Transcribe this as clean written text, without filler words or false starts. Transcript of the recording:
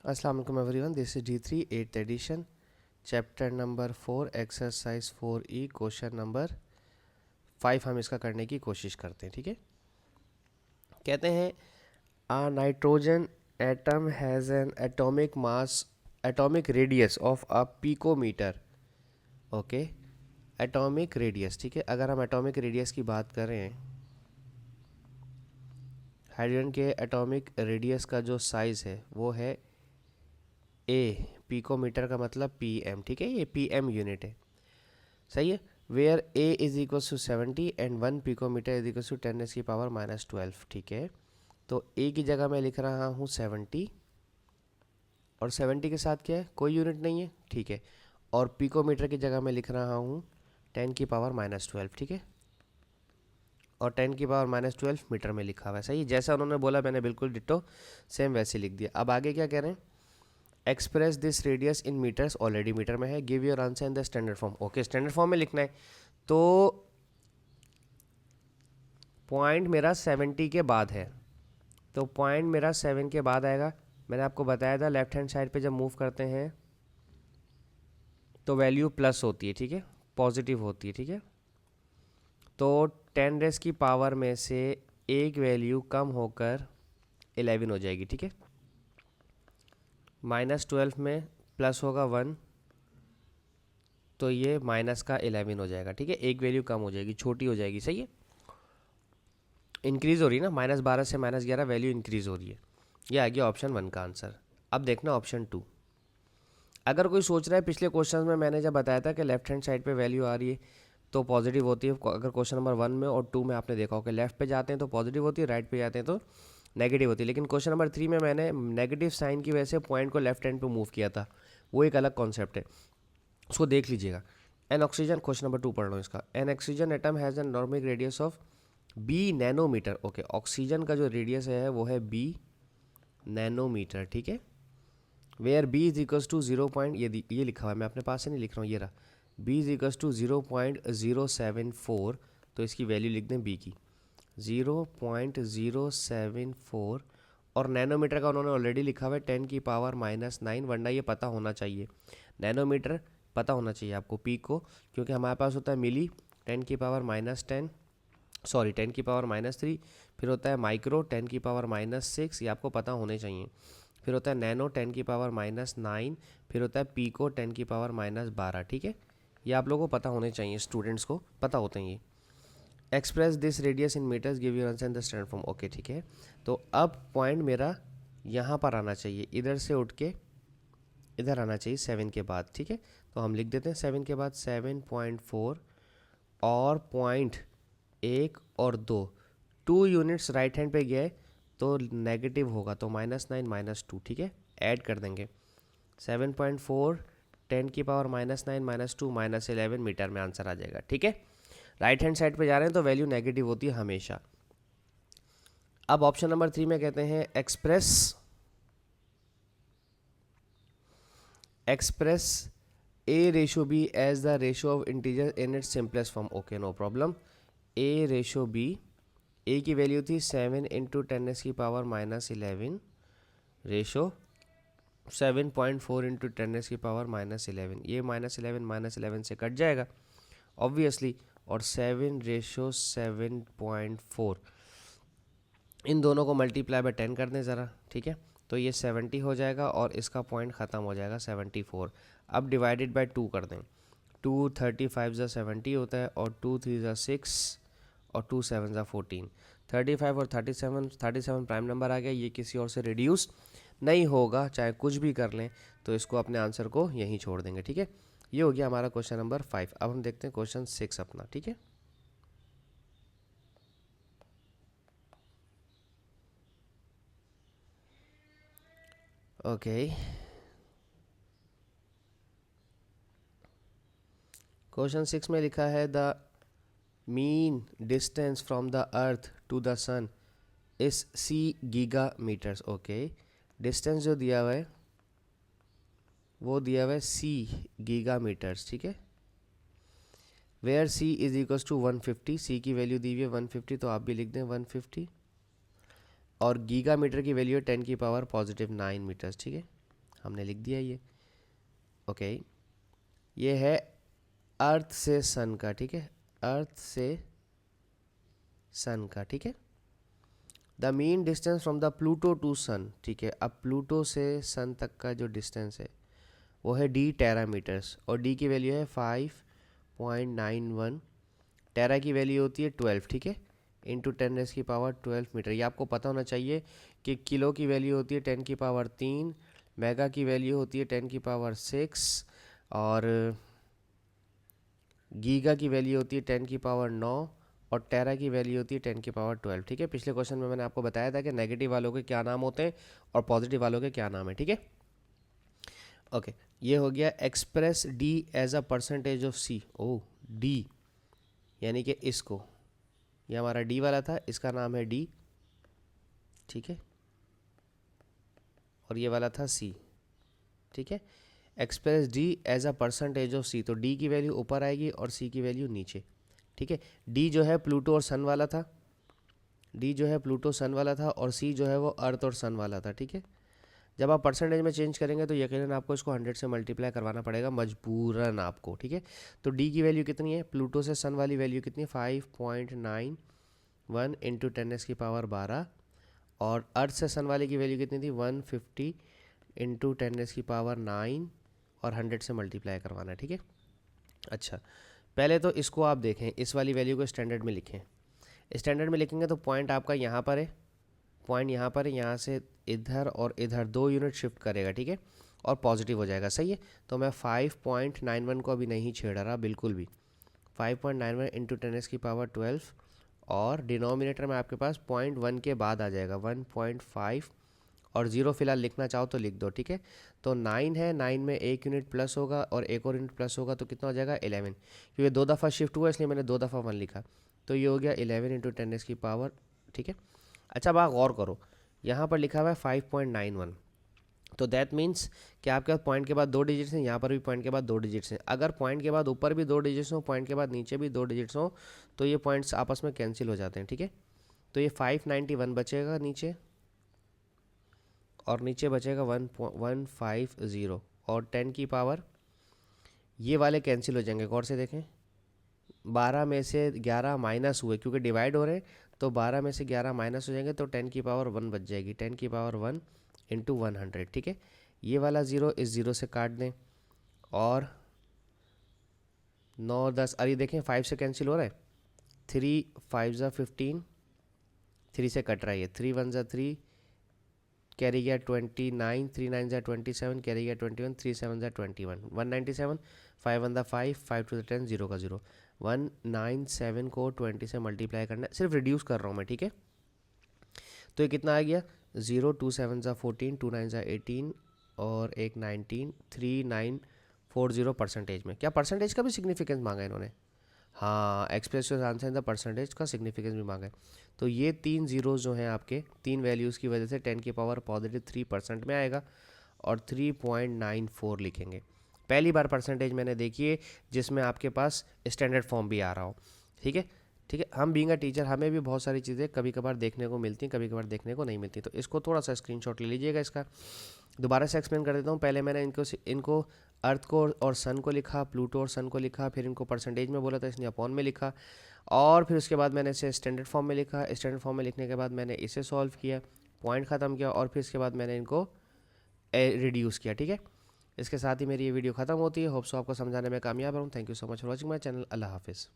अस्सलाम वालेकुम everyone, this is D3 8th edition, chapter number 4 exercise 4E, question number 5 हम इसका करने की कोशिश करते हैं। ठीक है, कहते हैं a nitrogen atom has an atomic mass, atomic radius of a picometre. Okay, atomic radius. ठीक है, अगर हम एटॉमिक रेडियस की बात करें, हाइड्रोजन के एटॉमिक रेडियस का जो साइज़ है वो है ए, पिकोमीटर का मतलब PM। ठीक है, ये PM यूनिट है, सही है। Where a is equal to 70 and 1 picometre is equal to 10⁻⁻12। ठीक है, तो ए की जगह मैं लिख रहा हूँ 70, और 70 के साथ क्या है, कोई यूनिट नहीं है। ठीक है, और पिकोमीटर की जगह मैं लिख रहा हूँ 10⁻⁻12। ठीक है, और 10⁻⁻12 मीटर में लिखा हुआ है, सही। जैसा उन्होंने बोला मैंने बिल्कुल डिट्टो सेम वैसे लिख दिया। अब आगे क्या कह रहे हैं, express this radius in metres, already metre में है। Give your answer in the standard form. Okay, standard form में लिखना है, तो पॉइंट मेरा 70 के बाद है, तो पॉइंट मेरा 7 के बाद आएगा। मैंने आपको बताया था लेफ्ट हैंड साइड पे जब मूव करते हैं तो वैल्यू प्लस होती है। ठीक है, पॉजिटिव होती है। ठीक है, तो 10 रेस की पावर में से एक वैल्यू कम होकर 11 हो जाएगी। ठीक है, -12 में प्लस होगा 1, तो ये माइनस का 11 हो जाएगा। ठीक है, एक वैल्यू कम हो जाएगी, छोटी हो जाएगी, सही है। इंक्रीज हो रही है ना, -12 से -11 वैल्यू इंक्रीज हो रही है। ये आ गया ऑप्शन 1 का आंसर। अब देखना ऑप्शन 2। अगर कोई सोच रहा है, पिछले क्वेश्चन में मैंने जब बताया था कि लेफ्ट हैंड साइड पे वैल्यू आ रही है तो पॉजिटिव होती है। अगर क्वेश्चन नंबर 1 में और 2 में आपने देखा हो कि लेफ्ट पे जाते हैं तो पॉजिटिव होती है, राइट पे जाते हैं तो नेगेटिव होती है। लेकिन क्वेश्चन नंबर 3 में मैंने नेगेटिव साइन की वजह से पॉइंट को लेफ्ट हैंड पे मूव किया था, वो एक अलग कॉन्सेप्ट है, उसको देख लीजिएगा। एन ऑक्सीजन, क्वेश्चन नंबर 2 पढ़ लो इसका। An oxygen atom has an atomic radius of B nanometre. Okay, oxygen का जो रेडियस है वो है B नैनोमीटर। ठीक है, where B is equals to 0 point, ये लिखा हुआ है, मैं अपने पास से नहीं लिख रहा हूँ, ये रहा। B इज इक्वल्स टू 0.074, तो इसकी वैल्यू लिख दें B की 0.074। और नैनोमीटर का उन्होंने ऑलरेडी लिखा हुआ है 10⁻⁻9, वरना ये पता होना चाहिए, नैनोमीटर पता होना चाहिए आपको पी को, क्योंकि हमारे पास होता है मिली 10⁻⁻10, सॉरी 10⁻⁻3, फिर होता है माइक्रो 10⁻⁻6, ये आपको पता होने चाहिए। फिर होता है नैनो 10⁻⁻9, फिर होता है पीको 10⁻⁻12। ठीक है, ये आप लोगों को पता होने चाहिए, स्टूडेंट्स को पता होते हैं ये। Express this radius in metres, give your answer in the standard form. Okay, ठीक है, तो अब पॉइंट मेरा यहाँ पर आना चाहिए, इधर से उठ के इधर आना चाहिए 7 के बाद। ठीक है, तो हम लिख देते हैं 7 के बाद 7.4, और पॉइंट 1 और 2 यूनिट्स राइट हैंड पे गए तो नेगेटिव होगा, तो -9 -2। ठीक है, ऐड कर देंगे 7.4 10⁻⁻9 -2 -11 मीटर में आंसर आ जाएगा। ठीक है, राइट हैंड साइड पे जा रहे हैं तो वैल्यू नेगेटिव होती है हमेशा। अब ऑप्शन नंबर 3 में कहते हैं express A/B as the ratio of integer in its simplest form. Okay, no problem. A/B, a की वैल्यू थी 7 × 10⁻⁻11, रेशो 7.4 × 10⁻⁻11, ये -11 से कट जाएगा ऑब्वियसली, और 7/7.4, इन दोनों को मल्टीप्लाई बाय 10 कर दें ज़रा। ठीक है, तो ये 70 हो जाएगा और इसका पॉइंट ख़त्म हो जाएगा 74। अब डिवाइडेड बाय 2 कर दें, 2 35 ज़ा 70 होता है, और 2 3 ज़ा 6, और 2 7 ज़ा 14। 35 और 37 प्राइम नंबर आ गया, ये किसी और से रिड्यूस नहीं होगा, चाहे कुछ भी कर लें, तो इसको अपने आंसर को यहीं छोड़ देंगे। ठीक है, ये हो गया हमारा क्वेश्चन नंबर 5। अब हम देखते हैं क्वेश्चन 6 अपना। ठीक है, ओके, क्वेश्चन 6 में लिखा है the mean distance from the earth to the sun is C गीगामीटर्स। Okay, distance जो दिया हुआ है वो दिया हुआ है C गीगामीटर्स। ठीक है, where C is equals to 150, C की वैल्यू दी हुई है 150, तो आप भी लिख दें 150, और गीगामीटर की वैल्यू है 10⁻⁻9 मीटर्स। ठीक है, हमने लिख दिया ये। ओके, ये है अर्थ से सन का, ठीक है, अर्थ से सन का, ठीक है। The mean distance from the Pluto to sun, ठीक है। अब प्लूटो से सन तक का जो डिस्टेंस है वो है d टेरामीटर्स, और d की वैल्यू है 5.91, टेरा की वैल्यू होती है 12, ठीक है, इंटू 10⁻12 मीटर। ये आपको पता होना चाहिए कि किलो की वैल्यू होती है 10⁻3, मेगा की वैल्यू होती है 10⁻6, और गीगा की वैल्यू होती है 10⁻9, और टेरा की वैल्यू होती है 10⁻12, ठीक है। पिछले क्वेश्चन में मैंने आपको बताया था कि नेगेटिव वालों के क्या नाम होते हैं और पॉजिटिव वालों के क्या नाम है, ठीक है। ओके, ये हो गया express D as a percentage of c. Oh, d यानी कि इसको, ये हमारा डी वाला था, इसका नाम है डी, ठीक है, और ये वाला था सी, ठीक है। Express D as a percentage of C, तो डी की वैल्यू ऊपर आएगी और सी की वैल्यू नीचे, ठीक है। डी जो है प्लूटो और सन वाला था, डी जो है प्लूटो सन वाला था, और सी जो है वो अर्थ और सन वाला था, ठीक है। जब आप परसेंटेज में चेंज करेंगे तो यकीनन आपको इसको 100 से मल्टीप्लाई करवाना पड़ेगा मजबूरन आपको, ठीक है। तो डी की वैल्यू कितनी है, प्लूटो से सन वाली वैल्यू कितनी है, 5.91 इंटू 10⁻12, और अर्थ से सन वाले की वैल्यू कितनी थी, 150 इंटू 10⁻9, और 100 से मल्टीप्लाई करवाना है, ठीक है। अच्छा, पहले तो इसको आप देखें, इस वाली वैल्यू को स्टैंडर्ड में लिखें। स्टैंडर्ड में लिखेंगे तो पॉइंट आपका यहाँ पर है, पॉइंट यहाँ पर है, यहाँ से इधर और इधर 2 यूनिट शिफ्ट करेगा, ठीक है, और पॉजिटिव हो जाएगा, सही है। तो मैं 5.91 को अभी नहीं छेड़ रहा बिल्कुल भी, 5.91 इंटू 10⁻12, और डिनोमिनेटर में आपके पास 0.1 के बाद आ जाएगा 1.5, और 0 फिलहाल लिखना चाहो तो लिख दो, ठीक है। तो 9 है, 9 में एक यूनिट प्लस होगा और एक और यूनिट प्लस होगा, तो कितना हो जाएगा 11, क्योंकि 2 दफ़ा शिफ्ट हुआ इसलिए मैंने 2 दफ़ा 1 लिखा, तो ये हो गया 11 इंटू 10⁻, ठीक है। अच्छा, अब आप गौर करो, यहाँ पर लिखा हुआ है 5.91, तो दैट मीन्स कि आपके पास पॉइंट के बाद 2 डिजिट्स हैं, यहाँ पर भी पॉइंट के बाद 2 डिजिट्स हैं। अगर पॉइंट के बाद ऊपर भी 2 डिजिट्स हो, पॉइंट के बाद नीचे भी 2 डिजिट्स हो, तो ये पॉइंट्स आपस में कैंसिल हो जाते हैं, ठीक है। तो ये 591 बचेगा नीचे, और नीचे बचेगा 150, और 10 की पावर, ये वाले कैंसिल हो जाएंगे, गौर से देखें। 12 में से 11 माइनस हुए क्योंकि डिवाइड हो रहे हैं, तो 12 में से 11 माइनस हो जाएंगे, तो 10 की पावर 1 बच जाएगी, 10 की पावर 1 इंटू 100, ठीक है। ये वाला 0 इस 0 से काट दें, और 9 10, अरे देखें 5 से कैंसिल हो रहा है, 3 5 ज़ा 15, 3 से कट रहा है, ये 3 1 ज़ा 3, कैरी गया 29, 3 9 ज़ा 27, कैरी गया 21, 3 7 ज़ा 21, 197, 5 1 ज़ा 5, 5 2 ज़ा 10, 0 का 0, 197 को 20 से मल्टीप्लाई करना है, सिर्फ रिड्यूस कर रहा हूँ मैं, ठीक है। तो ये कितना आ गया, 0 2 7 ज़ा 14, 2 9 ज़ा 18, और एक 19, 3940 परसेंटेज में। क्या परसेंटेज का भी सिग्निफिकेंस मांगा है इन्होंने, हाँ, express answer in the percentage का सिग्निफिकेंस भी मांगा है। तो ये 3 जीरोज़ जो हैं आपके 3 वैल्यूज़ की वजह से 10 की पावर पॉजिटिव 3% में आएगा, और 3.94 लिखेंगे। पहली बार परसेंटेज मैंने देखी है जिसमें आपके पास स्टैंडर्ड फॉर्म भी आ रहा हो, ठीक है, ठीक है। हम बीइंग अ टीचर हमें भी बहुत सारी चीज़ें कभी कभार देखने को मिलती हैं, कभी कभार देखने को नहीं मिलती, तो इसको थोड़ा सा स्क्रीनशॉट ले लीजिएगा। इसका दोबारा से एक्सप्लेन कर देता हूँ। पहले मैंने इनको अर्थ को और सन को लिखा, प्लूटो और सन को लिखा, फिर इनको परसेंटेज में बोला था इसने अपॉन में लिखा, और फिर उसके बाद मैंने इसे स्टैंडर्ड फॉर्म में लिखा। स्टैंडर्ड फॉर्म में लिखने के बाद मैंने इसे सॉल्व किया, पॉइंट ख़त्म किया, और फिर इसके बाद मैंने इनको रिड्यूस किया, ठीक है। इसके साथ ही मेरी ये वीडियो ख़त्म होती है। होप सो आपको समझाने में कामयाब रहूँ। Thank you so much for watching my channel. अल्लाह हाफिज़।